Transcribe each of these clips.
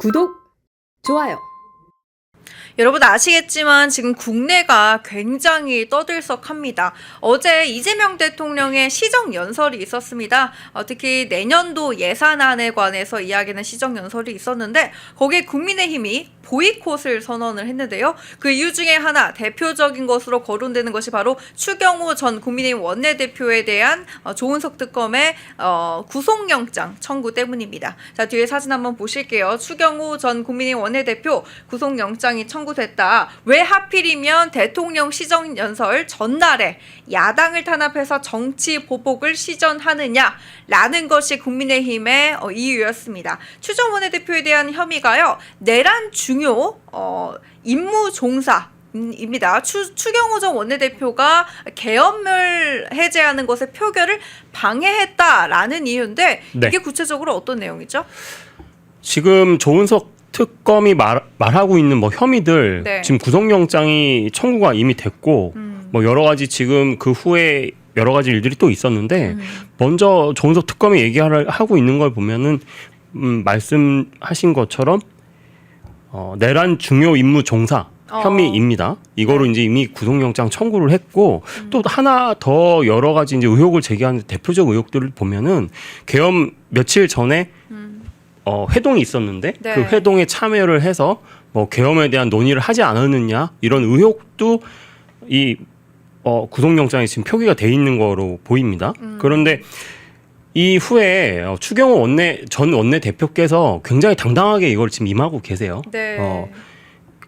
구독, 좋아요. 여러분 아시겠지만 지금 국내가 굉장히 떠들썩합니다. 어제 이재명 대통령의 시정연설이 있었습니다. 특히 내년도 예산안에 관해서 이야기하는 시정연설이 있었는데 거기에 국민의힘이 보이콧을 선언을 했는데요. 그 이유 중에 하나 대표적인 것으로 거론되는 것이 바로 추경호 전 국민의힘 원내대표에 대한 조은석 특검의 구속영장 청구 때문입니다. 자, 뒤에 사진 한번 보실게요. 추경호 전 국민의힘 원내대표 구속영장이 청구됐다. 왜 하필이면 대통령 시정연설 전날에 야당을 탄압해서 정치 보복을 시전하느냐라는 것이 국민의힘의 이유였습니다. 추 전 원내대표에 대한 혐의가요. 내란 중요 임무 종사입니다. 추경호 전 원내대표가 계엄을 해제하는 것의 표결을 방해했다라는 이유인데 네. 이게 구체적으로 어떤 내용이죠? 지금 조은석 특검이 말하고 있는 뭐 혐의들 네. 지금 구속영장이 청구가 이미 됐고 뭐 여러 가지 지금 그 후에 여러 가지 일들이 또 있었는데 먼저 조은석 특검이 얘기하고 있는 걸 보면은 말씀하신 것처럼 내란 중요 임무 종사 혐의입니다. 이거로 이제 이미 구속영장 청구를 했고 또 하나 더 여러 가지 이제 의혹을 제기하는 대표적 의혹들을 보면은 계엄 며칠 전에 회동이 있었는데 네. 그 회동에 참여를 해서 뭐 계엄에 대한 논의를 하지 않았느냐 이런 의혹도 이 구속영장에 지금 표기가 돼 있는 거로 보입니다. 그런데 이후에 추경호 전 원내대표께서 굉장히 당당하게 이걸 지금 임하고 계세요. 네.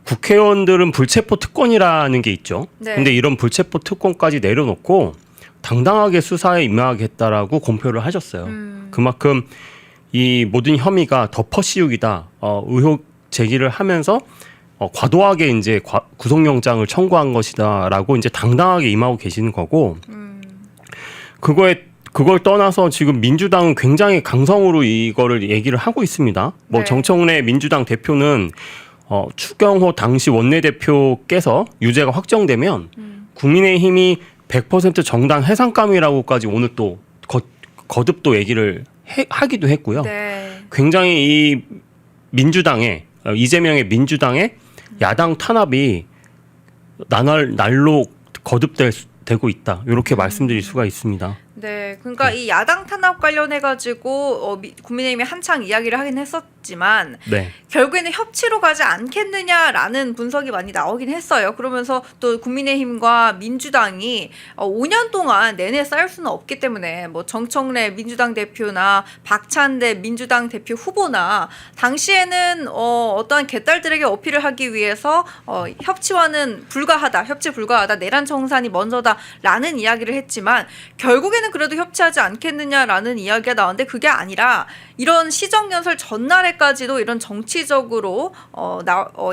국회의원들은 불체포 특권이라는 게 있죠. 네. 근데 이런 불체포 특권까지 내려놓고 당당하게 수사에 임하겠다라고 공표를 하셨어요. 그만큼 이 모든 혐의가 덮어씌우기다 의혹 제기를 하면서 과도하게 이제 구속영장을 청구한 것이다라고 이제 당당하게 임하고 계시는 거고 그걸 떠나서 지금 민주당은 굉장히 강성으로 이거를 얘기를 하고 있습니다. 뭐 네. 정청래 민주당 대표는 추경호 당시 원내대표께서 유죄가 확정되면 국민의힘이 100% 정당 해산감이라고까지 오늘 또 거듭 또 얘기를 하기도 했고요. 네. 굉장히 이 민주당의 이재명의 민주당의 야당 탄압이 날로 거듭되고 있다. 이렇게 말씀드릴 수가 있습니다. 네, 그러니까 이 야당 탄압 관련해 가지고 국민의힘이 한창 이야기를 하긴 했었지만 네. 결국에는 협치로 가지 않겠느냐라는 분석이 많이 나오긴 했어요. 그러면서 또 국민의힘과 민주당이 5년 동안 내내 싸울 수는 없기 때문에 뭐 정청래 민주당 대표나 박찬대 민주당 대표 후보나 당시에는 어떠한 개딸들에게 어필을 하기 위해서 협치 불가하다, 내란 청산이 먼저다라는 이야기를 했지만 결국에는 그래도 협치하지 않겠느냐라는 이야기가 나왔는데 그게 아니라 이런 시정연설 전날에까지도 이런 정치적으로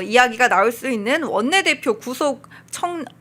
이야기가 나올 수 있는 원내대표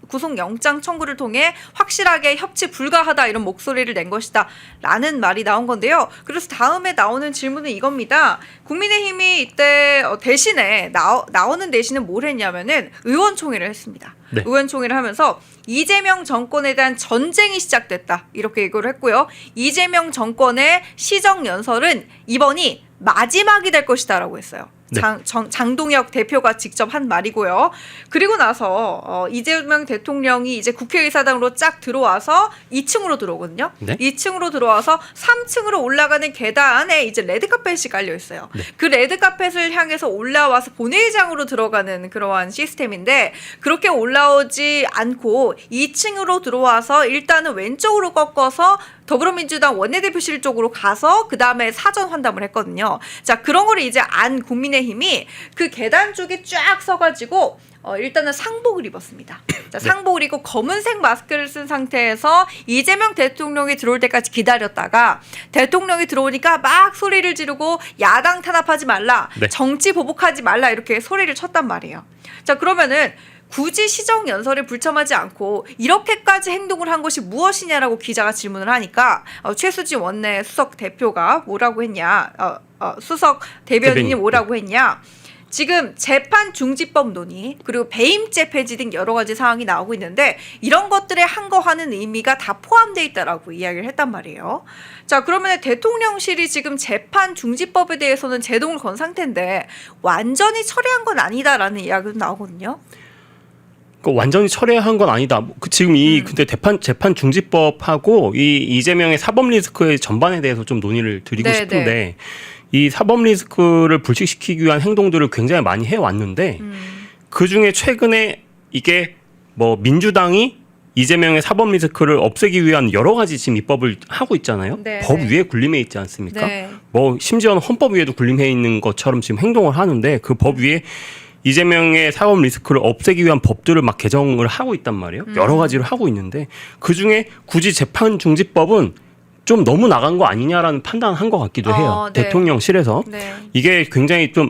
구속영장 청구를 통해 확실하게 협치 불가하다 이런 목소리를 낸 것이다 라는 말이 나온 건데요. 그래서 다음에 나오는 질문은 이겁니다. 국민의힘이 이때 대신에 나오는 대신에 뭘 했냐면은 의원총회를 했습니다. 네. 의원총회를 하면서 이재명 정권에 대한 전쟁이 시작됐다 이렇게 얘기를 했고요. 이재명 정권의 시정연설은 이번이 마지막이 될 것이다 라고 했어요. 네. 장동혁 대표가 직접 한 말이고요. 그리고 나서 이재명 대통령이 이제 국회의사당으로 쫙 들어와서 2층으로 들어오거든요. 네. 2층으로 들어와서 3층으로 올라가는 계단에 이제 레드카펫이 깔려 있어요. 네. 그 레드카펫을 향해서 올라와서 본회의장으로 들어가는 그러한 시스템인데 그렇게 올라오지 않고 2층으로 들어와서 일단은 왼쪽으로 꺾어서 더불어민주당 원내대표실 쪽으로 가서 그 다음에 사전 환담을 했거든요. 자, 그런 거를 이제 국민의힘이 그 계단 쪽에 쫙 서가지고 일단은 상복을 입었습니다. 자, 상복을 입고 검은색 마스크를 쓴 상태에서 이재명 대통령이 들어올 때까지 기다렸다가 대통령이 들어오니까 막 소리를 지르고 야당 탄압하지 말라, 네. 정치 보복하지 말라 이렇게 소리를 쳤단 말이에요. 자, 그러면은 굳이 시정연설에 불참하지 않고 이렇게까지 행동을 한 것이 무엇이냐라고 기자가 질문을 하니까 최수진 원내 수석 대표가 뭐라고 했냐, 수석 대변인이 뭐라고 했냐. 지금 재판 중지법 논의 그리고 배임죄 폐지 등 여러 가지 사항이 나오고 있는데 이런 것들에 항거하는 의미가 다 포함되어 있다라고 이야기를 했단 말이에요. 자, 그러면 대통령실이 지금 재판 중지법에 대해서는 제동을 건 상태인데 완전히 철회한 건 아니다라는 이야기도 나오거든요. 완전히 철회한 건 아니다. 지금 이 근데 재판 중지법하고 이 이재명의 사법 리스크의 전반에 대해서 좀 논의를 드리고 네, 싶은데 네. 이 사법 리스크를 불식시키기 위한 행동들을 굉장히 많이 해왔는데 그 중에 최근에 이게 뭐 민주당이 이재명의 사법 리스크를 없애기 위한 여러 가지 지금 입법을 하고 있잖아요. 네, 법 네. 위에 군림해 있지 않습니까? 네. 뭐 심지어는 헌법 위에도 군림해 있는 것처럼 지금 행동을 하는데 그 법 위에 이재명의 사법 리스크를 없애기 위한 법들을 막 개정을 하고 있단 말이에요. 여러 가지를 하고 있는데 그 중에 굳이 재판 중지법은 좀 너무 나간 거 아니냐라는 판단을 한 것 같기도 해요. 네. 대통령실에서. 네. 이게 굉장히 좀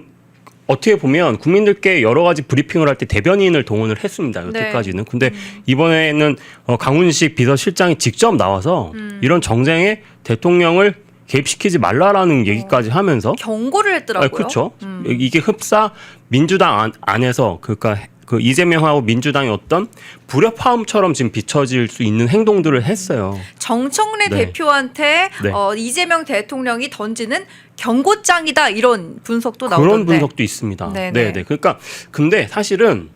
어떻게 보면 국민들께 여러 가지 브리핑을 할 때 대변인을 동원을 했습니다. 여태까지는. 근데 이번에는 강훈식 비서실장이 직접 나와서 이런 정쟁에 대통령을 개입시키지 말라라는 얘기까지 하면서 경고를 했더라고요. 그렇죠. 이게 흡사 민주당 안에서 그러니까 그 이재명하고 민주당의 어떤 불협화음처럼 지금 비춰질 수 있는 행동들을 했어요. 정청래 네. 대표한테 네. 이재명 대통령이 던지는 경고장이다 이런 분석도 나오던데. 그런 분석도 있습니다. 네네. 네. 그러니까 근데 사실은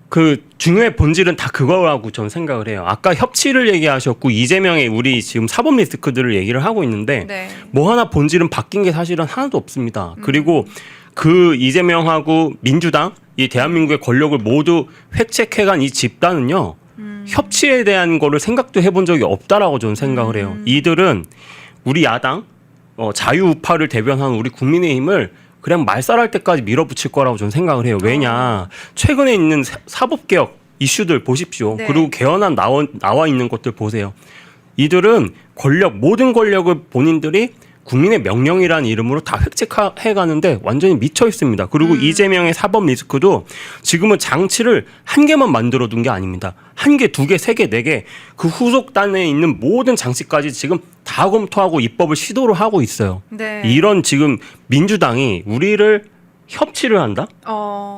그 중요의 본질은 다 그거라고 저는 생각을 해요. 아까 협치를 얘기하셨고 이재명의 우리 지금 사법 리스크들을 얘기를 하고 있는데 네. 뭐 하나 본질은 바뀐 게 사실은 하나도 없습니다. 그리고 그 이재명하고 민주당 이 대한민국의 권력을 모두 획책해간 이 집단은요. 협치에 대한 거를 생각도 해본 적이 없다라고 저는 생각을 해요. 이들은 우리 야당 자유우파를 대변하는 우리 국민의힘을 그냥 말살할 때까지 밀어붙일 거라고 저는 생각을 해요. 왜냐 최근에 있는 사법개혁 이슈들 보십시오. 네. 그리고 개헌안 나와 있는 것들 보세요. 이들은 모든 권력을 본인들이 국민의 명령이라는 이름으로 다 획책해 가는데 완전히 미쳐 있습니다. 그리고 이재명의 사법 리스크도 지금은 장치를 한 개만 만들어 둔 게 아닙니다. 한 개, 두 개, 세 개, 네 개 그 후속단에 있는 모든 장치까지 지금 다 검토하고 입법을 시도를 하고 있어요. 네. 이런 지금 민주당이 우리를 협치를 한다?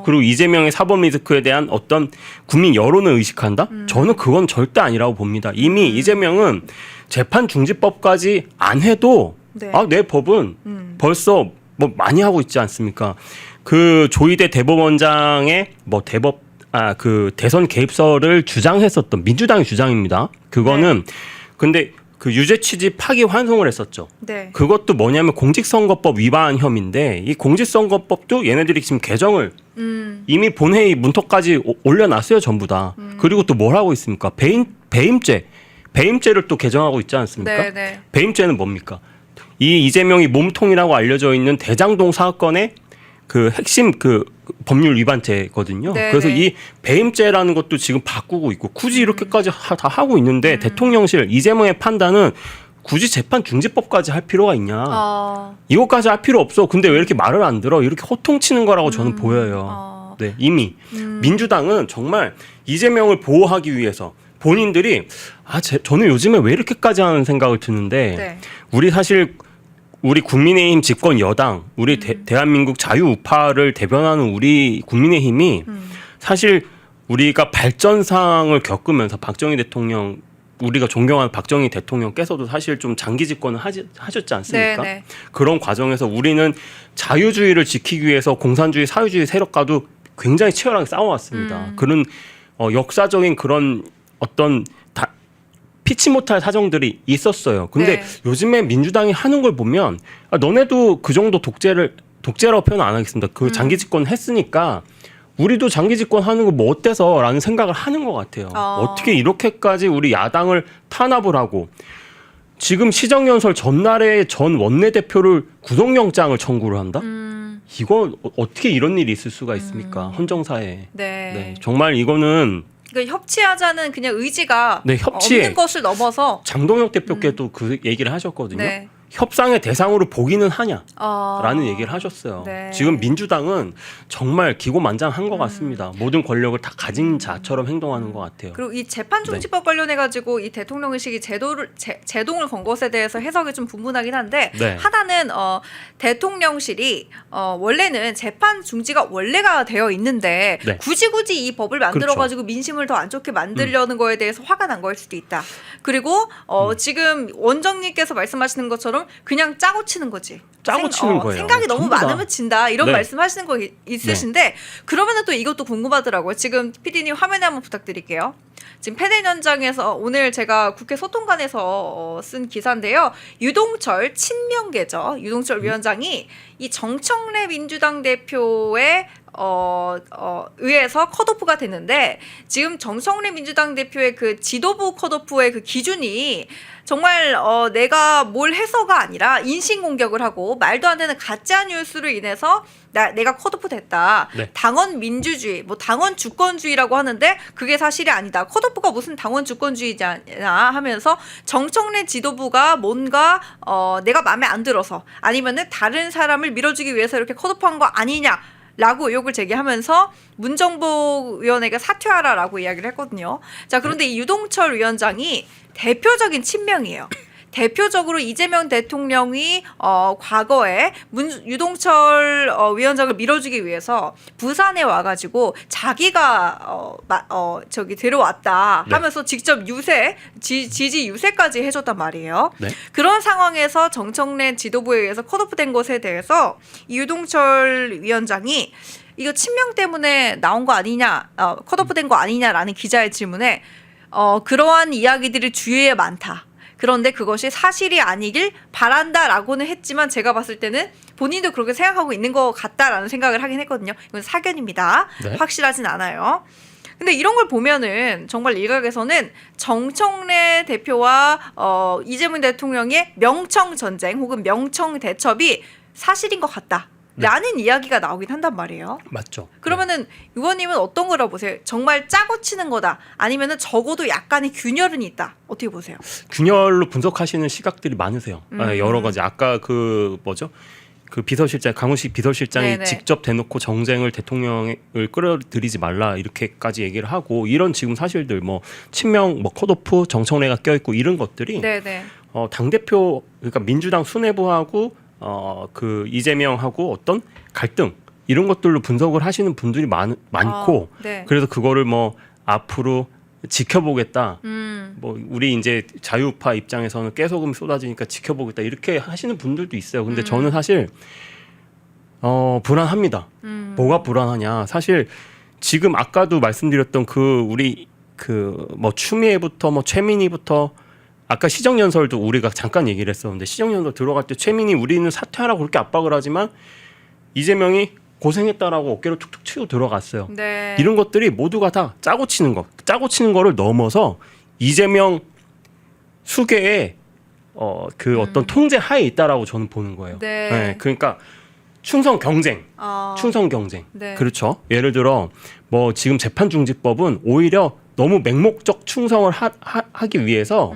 그리고 이재명의 사법 리스크에 대한 어떤 국민 여론을 의식한다? 저는 그건 절대 아니라고 봅니다. 이미 이재명은 재판 중지법까지 안 해도 네. 내 법은 벌써 뭐 많이 하고 있지 않습니까? 그 조희대 대법원장의 그 대선 개입설을 주장했었던 민주당의 주장입니다. 그거는 근데 그 유죄 취지 파기 환송을 했었죠. 네. 그것도 뭐냐면 공직선거법 위반 혐의인데 이 공직선거법도 얘네들이 지금 개정을 이미 본회의 문턱까지 올려놨어요. 전부 다. 그리고 또 뭘 하고 있습니까? 배임죄를 또 개정하고 있지 않습니까? 네, 네. 배임죄는 뭡니까? 이 이재명이 몸통이라고 알려져 있는 대장동 사건의 그 핵심 그 법률 위반죄거든요. 네, 그래서 네. 이 배임죄라는 것도 지금 바꾸고 있고 굳이 이렇게까지 다 하고 있는데 대통령실 이재명의 판단은 굳이 재판 중지법까지 할 필요가 있냐? 이것까지 할 필요 없어. 근데 왜 이렇게 말을 안 들어? 이렇게 호통치는 거라고 저는 보여요. 네, 이미 민주당은 정말 이재명을 보호하기 위해서 본인들이 저는 요즘에 왜 이렇게까지 하는 생각을 드는데 네. 우리 사실 우리 국민의힘 집권 여당, 우리 대한민국 자유우파를 대변하는 우리 국민의힘이 사실 우리가 발전상을 겪으면서 박정희 대통령 우리가 존경하는 박정희 대통령께서도 사실 좀 장기 집권을 하셨지 않습니까? 네, 네. 그런 과정에서 우리는 자유주의를 지키기 위해서 공산주의, 사회주의 세력과도 굉장히 치열하게 싸워왔습니다. 그런 역사적인 그런 어떤 피치 못할 사정들이 있었어요. 근데 네. 요즘에 민주당이 하는 걸 보면 너네도 그 정도 독재라고 표현 안 하겠습니다. 그 장기 집권 했으니까 우리도 장기 집권 하는 거 뭐 어때서라는 생각을 하는 것 같아요. 어떻게 이렇게까지 우리 야당을 탄압을 하고 지금 시정연설 전날에 전 원내대표를 구속영장을 청구를 한다? 이거 어떻게 이런 일이 있을 수가 있습니까? 헌정사에. 네. 정말 이거는 그러니까 협치하자는 그냥 의지가 네, 협치에 없는 것을 넘어서 장동혁 대표께도 그 얘기를 하셨거든요. 네. 협상의 대상으로 보기는 하냐? 아. 라는 얘기를 하셨어요. 네. 지금 민주당은 정말 기고만장한 것 같습니다. 모든 권력을 다 가진 자처럼 행동하는 것 같아요. 그리고 이 재판중지법 관련해 가지고 이 대통령의식이 제동을 건 것에 대해서 해석이 좀 분분하긴 한데 네. 하나는 대통령실이 원래는 재판 중지가 원래가 되어 있는데 네. 굳이 이 법을 만들어 그렇죠. 가지고 민심을 더 안 좋게 만들려는 거에 대해서 화가 난 거일 수도 있다. 그리고 지금 원장님께서 말씀하시는 것처럼 그냥 짜고 치는 거지. 짜고 치는 거예요. 생각이 너무 전부 다. 많으면 진다 이런 네. 말씀하시는 거 있으신데 그러면은 또 이것도 궁금하더라고요. 지금 PD님 화면에 한번 부탁드릴게요. 지금 패널 현장에서 오늘 제가 국회 소통관에서 쓴 기사인데요. 유동철 친명계죠. 유동철 위원장이 이 정청래 민주당 대표의 의해서 컷오프가 됐는데 지금 정청래 민주당 대표의 그 지도부 컷오프의 그 기준이 정말 내가 뭘 해서가 아니라 인신공격을 하고 말도 안 되는 가짜 뉴스로 인해서 내가 컷오프 됐다. 네. 당원 민주주의, 뭐 당원 주권주의라고 하는데 그게 사실이 아니다. 컷오프가 무슨 당원 주권주의냐 하면서 정청래 지도부가 뭔가 내가 마음에 안 들어서 아니면은 다른 사람을 밀어주기 위해서 이렇게 컷오프한 거 아니냐. 라고 의혹을 제기하면서 문정복 의원에게 사퇴하라라고 이야기를 했거든요. 자, 그런데 이 유동철 위원장이 대표적인 친명이에요. 대표적으로 이재명 대통령이 과거에 유동철 위원장을 밀어주기 위해서 부산에 와가지고 자기가 저기 데려왔다 하면서 네. 직접 지지 유세까지 해줬단 말이에요. 네. 그런 상황에서 정청래 지도부에 의해서 컷오프된 것에 대해서 이 유동철 위원장이 이거 친명 때문에 나온 거 아니냐, 컷오프된 거 아니냐라는 기자의 질문에 그러한 이야기들이 주위에 많다. 그런데 그것이 사실이 아니길 바란다라고는 했지만 제가 봤을 때는 본인도 그렇게 생각하고 있는 것 같다라는 생각을 하긴 했거든요. 이건 사견입니다. 네. 확실하진 않아요. 근데 이런 걸 보면은 정말 일각에서는 정청래 대표와 이재명 대통령의 명청 전쟁 혹은 명청 대첩이 사실인 것 같다. 라는 이야기가 나오긴 한단 말이에요. 맞죠. 그러면은 의원님은 어떤 거라고 보세요? 정말 짜고 치는 거다. 아니면은 적어도 약간의 균열은 있다. 어떻게 보세요? 균열로 분석하시는 시각들이 많으세요. 여러 가지 아까 그 뭐죠? 그 비서실장 강훈식 비서실장이 네네. 직접 대놓고 정쟁을 대통령을 끌어들이지 말라 이렇게까지 얘기를 하고 이런 지금 사실들 뭐 친명 뭐 컷오프 정청래가 껴있고 이런 것들이 네네. 당 대표 그러니까 민주당 수뇌부하고 그 이재명하고 어떤 갈등 이런 것들로 분석을 하시는 분들이 많고 네. 그래서 그거를 뭐 앞으로 지켜보겠다. 뭐 우리 이제 자유파 입장에서는 깨소금이 쏟아지니까 지켜보겠다 이렇게 하시는 분들도 있어요. 근데 저는 사실 불안합니다. 뭐가 불안하냐? 사실 지금 아까도 말씀드렸던 그 우리 그 뭐 추미애부터 뭐 최민희부터 아까 시정연설도 우리가 잠깐 얘기를 했었는데 시정연설 들어갈 때 최민희 우리는 사퇴하라고 그렇게 압박을 하지만 이재명이 고생했다라고 어깨를 툭툭 치고 들어갔어요. 네. 이런 것들이 모두가 다 짜고 치는 거, 짜고 치는 거를 넘어서 이재명 수계의 그 어떤 통제 하에 있다라고 저는 보는 거예요. 네. 그러니까 충성 경쟁, 충성 경쟁. 네. 그렇죠. 예를 들어 뭐 지금 재판중지법은 오히려 너무 맹목적 충성을 하기 위해서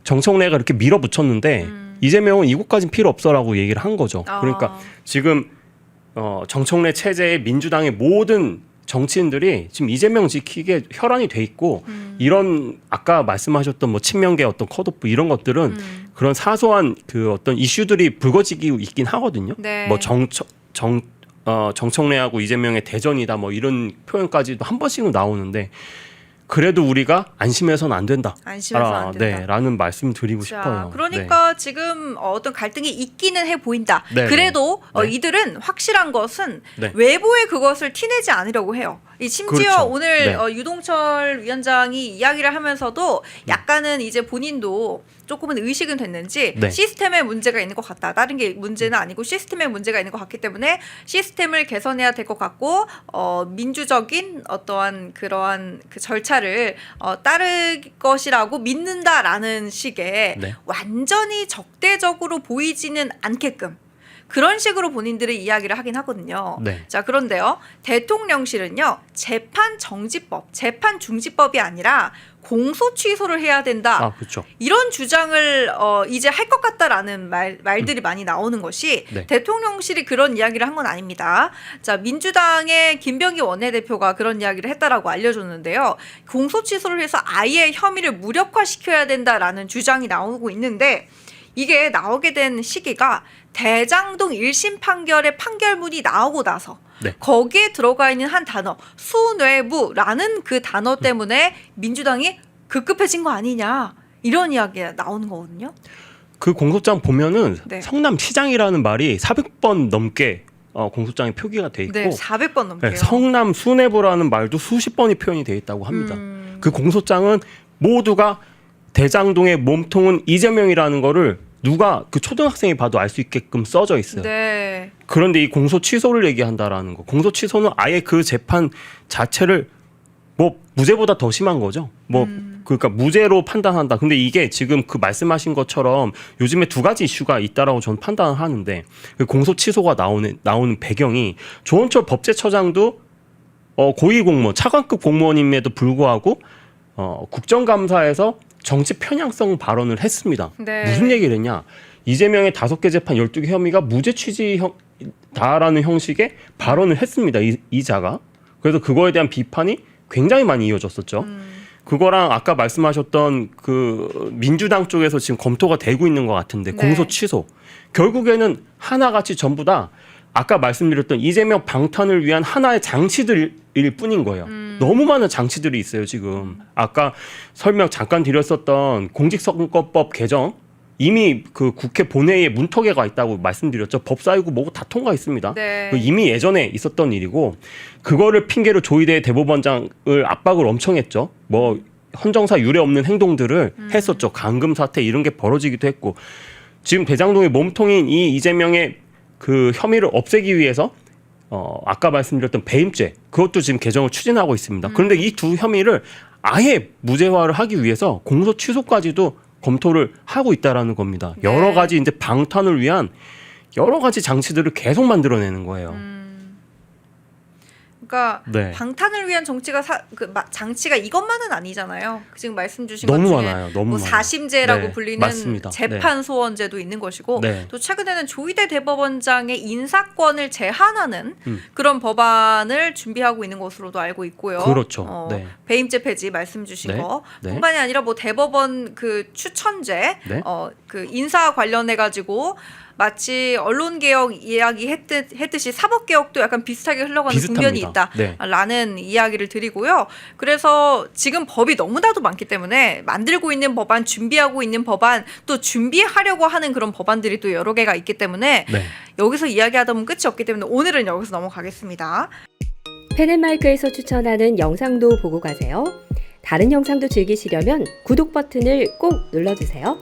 정청래가 이렇게 밀어붙였는데 이재명은 이것까진 필요 없어라고 얘기를 한 거죠. 그러니까 지금 정청래 체제의 민주당의 모든 정치인들이 지금 이재명 지키기에 혈안이 돼 있고 이런 아까 말씀하셨던 뭐 친명계 어떤 컷오프 이런 것들은 그런 사소한 그 어떤 이슈들이 불거지기 있긴 하거든요. 네. 뭐 정청래하고 이재명의 대전이다 뭐 이런 표현까지도 한 번씩은 나오는데 그래도 우리가 안심해서는 안 된다. 안심해서는 안 된다. 네, 라는 말씀 드리고 싶어요. 그러니까 지금 어떤 갈등이 있기는 해 보인다. 네, 그래도 네. 이들은 확실한 것은 네. 외부에 그것을 티내지 않으려고 해요. 심지어 그렇죠. 오늘 네. 유동철 위원장이 이야기를 하면서도 약간은 이제 본인도 조금은 의식은 됐는지 네. 시스템에 문제가 있는 것 같다. 다른 게 문제는 아니고 시스템에 문제가 있는 것 같기 때문에 시스템을 개선해야 될 것 같고 민주적인 어떠한 그러한 그 절차를 따를 것이라고 믿는다라는 식의 네. 완전히 적대적으로 보이지는 않게끔 그런 식으로 본인들의 이야기를 하긴 하거든요. 네. 자, 그런데요. 대통령실은요. 재판 정지법, 재판 중지법이 아니라 공소 취소를 해야 된다. 아, 그렇죠. 이런 주장을 이제 할 것 같다라는 말들이 많이 나오는 것이 네. 대통령실이 그런 이야기를 한 건 아닙니다. 자, 민주당의 김병기 원내대표가 그런 이야기를 했다라고 알려줬는데요. 공소 취소를 해서 아예 혐의를 무력화시켜야 된다라는 주장이 나오고 있는데 이게 나오게 된 시기가 대장동 1심 판결의 판결문이 나오고 나서 네. 거기에 들어가 있는 한 단어 수뇌부라는 그 단어 때문에 민주당이 급급해진 거 아니냐 이런 이야기가 나오는 거거든요. 그 공소장 보면은 네. 성남시장이라는 말이 400번 넘게 공소장에 표기가 돼 있고 네, 400번 넘게요. 네, 성남 수뇌부라는 말도 수십 번이 표현이 돼 있다고 합니다. 그 공소장은 모두가 대장동의 몸통은 이재명이라는 거를 누가 그 초등학생이 봐도 알 수 있게끔 써져 있어요. 네. 그런데 이 공소 취소를 얘기한다라는 거. 공소 취소는 아예 그 재판 자체를 뭐 무죄보다 더 심한 거죠. 뭐 그러니까 무죄로 판단한다. 근데 이게 지금 그 말씀하신 것처럼 요즘에 두 가지 이슈가 있다라고 저는 판단을 하는데 그 공소 취소가 나오는 배경이 조원철 법제처장도 고위공무원, 차관급 공무원임에도 불구하고 국정감사에서 정치 편향성 발언을 했습니다. 네. 무슨 얘기를 했냐? 이재명의 5개 재판 12개 혐의가 무죄 취지다라는 형식의 발언을 했습니다. 이자가. 그래서 그거에 대한 비판이 굉장히 많이 이어졌었죠. 그거랑 아까 말씀하셨던 그 민주당 쪽에서 지금 검토가 되고 있는 것 같은데 네. 공소 취소. 결국에는 하나같이 전부 다 아까 말씀드렸던 이재명 방탄을 위한 하나의 장치들일 뿐인 거예요. 너무 많은 장치들이 있어요, 지금. 아까 설명 잠깐 드렸었던 공직선거법 개정 이미 그 국회 본회의에 문턱에가 있다고 말씀드렸죠. 법사위고 뭐고 다 통과했습니다. 네. 이미 예전에 있었던 일이고 그거를 핑계로 조희대 대법원장을 압박을 엄청 했죠. 뭐 헌정사 유례 없는 행동들을 했었죠. 감금 사태 이런 게 벌어지기도 했고 지금 대장동의 몸통인 이 이재명의 그 혐의를 없애기 위해서 아까 말씀드렸던 배임죄 그것도 지금 개정을 추진하고 있습니다. 그런데 이 두 혐의를 아예 무죄화를 하기 위해서 공소 취소까지도 검토를 하고 있다라는 겁니다. 네. 여러 가지 이제 방탄을 위한 여러 가지 장치들을 계속 만들어내는 거예요. 그러니까 네. 방탄을 위한 장치가 이것만은 아니잖아요. 지금 말씀 주신 너무 것 중에 많아요. 너무 뭐 많아요. 사심제라고 네, 불리는 맞습니다. 재판소원제도 있는 것이고 네. 또 최근에는 조희대 대법원장의 인사권을 제한하는 그런 법안을 준비하고 있는 것으로도 알고 있고요. 그렇죠. 네. 배임죄 폐지 말씀 주신 네. 거 네. 뿐만이 아니라 뭐 대법원 그 추천제 네. 그 인사 관련해 가지고 마치 언론개혁 이야기 했듯이 사법개혁도 약간 비슷하게 흘러가는 국면이 비슷합니다. 네. 있다라는 이야기를 드리고요. 그래서 지금 법이 너무나도 많기 때문에 만들고 있는 법안, 준비하고 있는 법안, 또 준비하려고 하는 그런 법안들이 또 여러 개가 있기 때문에 네. 여기서 이야기하다 보면 끝이 없기 때문에 오늘은 여기서 넘어가겠습니다. 펜앤마이크에서 추천하는 영상도 보고 가세요. 다른 영상도 즐기시려면 구독 버튼을 꼭 눌러주세요.